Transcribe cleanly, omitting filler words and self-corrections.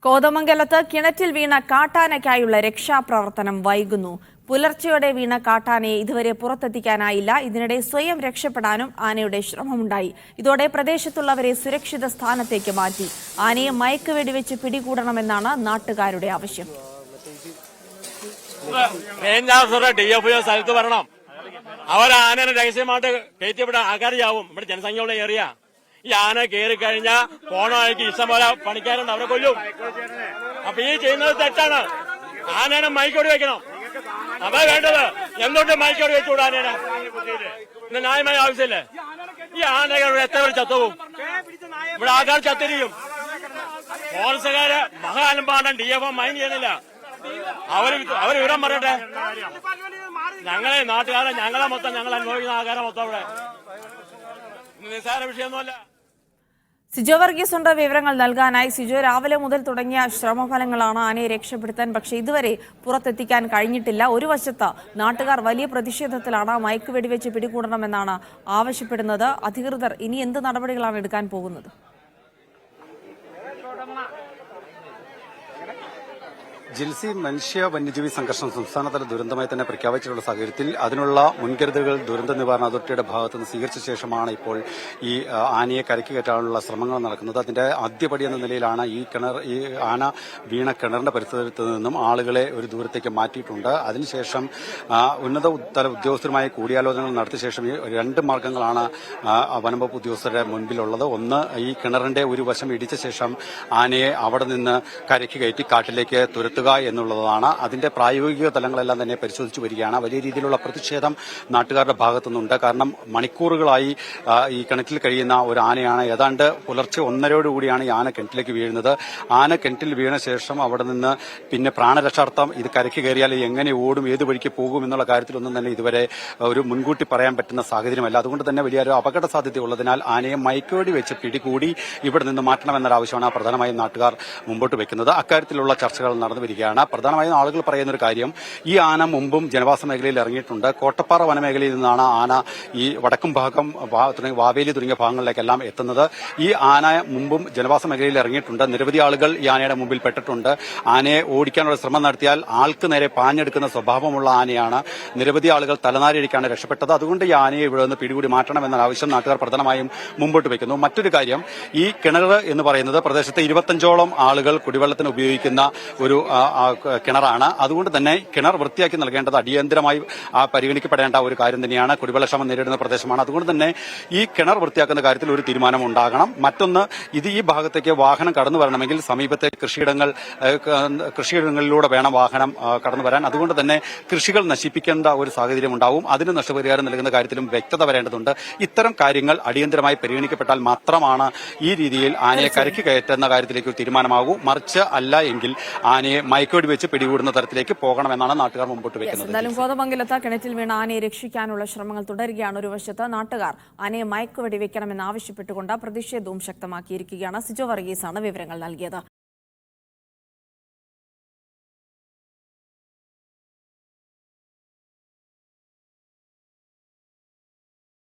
കോതമംഗലത്ത് കിണറ്റിൽ വീണ കാട്ടാനയ്ക്കായുള്ള രക്ഷാപ്രവർത്തനം വൈകുന്നു. പുലർച്ചെയോടെ വീണ കാട്ടാനയെ ഇതുവരെ പുറത്തെത്തിക്കാനായില്ല. ഇതിനിടെ സ്വയം രക്ഷപ്പെടാനും ആനയുടെ ശ്രമമുണ്ടായി. ഇതോടെ പ്രദേശത്തുള്ളവരെ സുരക്ഷിത സ്ഥാനത്തേക്ക് മാറ്റി. ആനയെ മയക്കുവെടിവെച്ച് പിടികൂടണമെന്നാണ് നാട്ടുകാരുടെ ആവശ്യം. സ്ഥലത്ത് വരണം. അവർ ആനനെ രഹസ്യമായിട്ട് കയറ്റിവിടാൻ ആൾക്കാരിയാവും. ഇവിടെ ജനസംഖ്യയുള്ള ഏറിയ ഈ ആന കയറി കഴിഞ്ഞാൽ പോണമായിരിക്കും ഇഷ്ടംപോലെ പണിക്കാരുണ്ട്, അവരെ കൊല്ലും. അപ്പൊ ഈ ചെയ്യുന്നത് തെറ്റാണ്. ആനേനെ മയക്കോടി വെക്കണം, അതാ വേണ്ടത്. എന്തുകൊണ്ട് മയക്കോടി വെച്ചുകൂടാ ആനേനെ? ഇന്ന് ന്യായമായ ആവശ്യമില്ലേ? ഈ ആനകൾ എത്ര പേര് ചത്തുപോകും? ഇവിടെ ആൾക്കാർ ചത്തിരിക്കും. ഫോറസ്റ്റുകാര് മഹാലമ്പാണ്. DFO മൈൻഡ് ചെയ്യുന്നില്ല. അവർ വിവരം പറയട്ടെ. ഞങ്ങളെ നാട്ടുകാരെ ഞങ്ങളെ മൊത്തം ഞങ്ങൾ അനുഭവിക്കുന്ന ആൾക്കാരെ മൊത്തം ഇവിടെ നിസ്സാര വിഷയമൊന്നുമല്ല. സിജോ വർഗീസ് ഉണ്ട് വിവരങ്ങൾ നൽകാനായി. സിജോ, രാവിലെ മുതൽ തുടങ്ങിയ ശ്രമഫലങ്ങളാണ് ആനയെ രക്ഷപ്പെടുത്താൻ. പക്ഷേ ഇതുവരെ പുറത്തെത്തിക്കാൻ കഴിഞ്ഞിട്ടില്ല. ഒരു വശത്ത് നാട്ടുകാർ വലിയ പ്രതിഷേധത്തിലാണ്. മയക്കുവെടിവെച്ച് പിടികൂടണമെന്നാണ് ആവശ്യപ്പെടുന്നത്. അധികൃതർ ഇനി എന്ത് നടപടികളാണ് എടുക്കാൻ പോകുന്നത്? ജിൽസി മനുഷ്യ വന്യജീവി സംഘർഷം സംസ്ഥാനതല ദുരന്തമായി തന്നെ പ്രഖ്യാപിച്ചിട്ടുള്ള സാഹചര്യത്തിൽ അതിനുള്ള മുൻകരുതലുകൾ ദുരന്ത നിവാരണ അതോറിറ്റിയുടെ ഭാഗത്തു നിന്ന് സ്വീകരിച്ച ശേഷമാണ് ഇപ്പോൾ ഈ ആനയെ കരയ്ക്ക് കയറ്റാനുള്ള ശ്രമങ്ങൾ നടക്കുന്നത്. അതിന്റെ ആദ്യപടി എന്ന നിലയിലാണ് ഈ ആന വീണ കിണറിന്റെ പരിസരത്ത് നിന്നും ആളുകളെ ഒരു ദൂരത്തേക്ക് മാറ്റിയിട്ടുണ്ട്. അതിനുശേഷം ഉന്നത തല ഉദ്യോഗസ്ഥരുമായി കൂടിയാലോചനകൾ നടത്തിയ ശേഷം ഈ രണ്ട് മാർഗങ്ങളാണ് വനംവകുപ്പ് ഉദ്യോഗസ്ഥരുടെ മുൻപിലുള്ളത്. ഒന്ന്, ഈ കിണറിന്റെ ഒരു വശം ഇടിച്ച ശേഷം ആനയെ അവിടെ നിന്ന് കരയ്ക്ക് കയറ്റി കാട്ടിലേക്ക് തുരത്തുക എന്നുള്ളതാണ്. അതിന്റെ പ്രായോഗിക തലങ്ങളെല്ലാം തന്നെ പരിശോധിച്ചു വരികയാണ്. വലിയ രീതിയിലുള്ള പ്രതിഷേധം നാട്ടുകാരുടെ ഭാഗത്തുനിന്നുണ്ട്. കാരണം മണിക്കൂറുകളായി ഈ കിണറ്റിൽ കഴിയുന്ന ഒരു ആനയാണ്. ഏതാണ്ട് പുലർച്ചെ 1:30 ഈ ആന കിണറ്റിലേക്ക് വീഴുന്നത്. ആന കിണറ്റിൽ വീണ ശേഷം അവിടെ നിന്ന് പിന്നെ പ്രാണരക്ഷാർത്ഥം ഇത് കരയ്ക്ക് കയറിയാൽ എങ്ങനെ ഓടും, ഏത് വഴിക്ക് പോകും എന്നുള്ള കാര്യത്തിലൊന്നും തന്നെ ഇതുവരെ ഒരു മുൻകൂട്ടി പറയാൻ പറ്റുന്ന സാഹചര്യമല്ല. അതുകൊണ്ട് തന്നെ വലിയൊരു അപകട സാധ്യതയുള്ളതിനാൽ ആനയെ മയക്കുവെടി വെച്ച് പിടികൂടി ഇവിടെ നിന്ന് മാറ്റണമെന്നൊരാവശ്യമാണ് പ്രധാനമായും നാട്ടുകാർ മുമ്പോട്ട് വെക്കുന്നത്. അക്കാര്യത്തിലുള്ള ചർച്ചകൾ നടന്നു വരികയാണ്. പ്രധാനമായും ആളുകൾ പറയുന്ന ഒരു കാര്യം, ഈ ആന മുമ്പും ജനവാസ മേഖലയിൽ ഇറങ്ങിയിട്ടുണ്ട്. കോട്ടപ്പാറ വനമേഖലയിൽ നിന്നാണ് ആന ഈ വടക്കും ഭാഗം വാവേലി തുടങ്ങിയ ഭാഗങ്ങളിലേക്കെല്ലാം എത്തുന്നത്. ഈ ആന മുമ്പും ജനവാസ മേഖലയിൽ ഇറങ്ങിയിട്ടുണ്ട്. നിരവധി ആളുകൾ ഈ ആനയുടെ മുമ്പിൽ പെട്ടിട്ടുണ്ട്. ആനയെ ഓടിക്കാനുള്ള ശ്രമം നടത്തിയാൽ ആൾക്ക് നേരെ പാഞ്ഞെടുക്കുന്ന സ്വഭാവമുള്ള ആനയാണ്. നിരവധി ആളുകൾ തലനാരിഴയ്ക്കാണ് രക്ഷപ്പെട്ടത്. അതുകൊണ്ട് ഈ ആനയെ ഇവിടെ നിന്ന് പിടികൂടി മാറ്റണമെന്ന ആവശ്യം നാട്ടുകാർ പ്രധാനമായും മുമ്പോട്ട് വയ്ക്കുന്നു. മറ്റൊരു കാര്യം, ഈ കിണർ എന്ന് പറയുന്നത് പ്രദേശത്തെ 25ഓളം ആളുകൾ കുടിവെള്ളത്തിന് ഉപയോഗിക്കുന്ന ഒരു കിണറാണ്. അതുകൊണ്ട് തന്നെ കിണർ വൃത്തിയാക്കി നൽകേണ്ടത് അടിയന്തരമായി പരിഗണിക്കപ്പെടേണ്ട ഒരു കാര്യം തന്നെയാണ്. കുടിവെള്ളക്ഷാമം നേരിടുന്ന പ്രദേശമാണ്. അതുകൊണ്ട് തന്നെ ഈ കിണർ വൃത്തിയാക്കുന്ന കാര്യത്തിൽ ഒരു തീരുമാനം ഉണ്ടാകണം. മറ്റൊന്ന്, ഈ ഭാഗത്തേക്ക് വാഹനം കടന്നു വരണമെങ്കിൽ സമീപത്തെ കൃഷിയിടങ്ങളിലൂടെ വേണം വാഹനം കടന്നു വരാൻ. അതുകൊണ്ട് തന്നെ കൃഷികൾ നശിപ്പിക്കേണ്ട ഒരു സാഹചര്യം ഉണ്ടാവും. അതിന് നഷ്ടപരിഹാരം നൽകുന്ന കാര്യത്തിലും വ്യക്തത വരേണ്ടതുണ്ട്. ഇത്തരം കാര്യങ്ങൾ അടിയന്തരമായി പരിഗണിക്കപ്പെട്ടാൽ മാത്രമാണ് ഈ രീതിയിൽ ആനയെ കരയ്ക്ക് കയറ്റുന്ന കാര്യത്തിലേക്ക് ഒരു തീരുമാനമാകൂ. മറിച്ച് അല്ല എങ്കിൽ ആനയെ മയക്കുവെടി വെച്ച് പിടികൂടുന്ന തരത്തിലേക്ക് പോകണമെന്നാണ് നാട്ടുകാർ മുമ്പോട്ട് വെക്കുന്നത്. എന്തായാലും കോതമംഗലത്ത് കിണറ്റിൽ വീണ ആനയെ രക്ഷിക്കാനുള്ള ശ്രമങ്ങൾ തുടരുകയാണ്. ഒരു വശത്ത് നാട്ടുകാർ ആനയെ മയക്കുവെടി വെക്കണമെന്ന് ആവശ്യപ്പെട്ടുകൊണ്ട് പ്രതിഷേധവും ശക്തമാക്കിയിരിക്കുകയാണ്. സിജോ വർഗീസാണ് വിവരങ്ങൾ നൽകിയത്.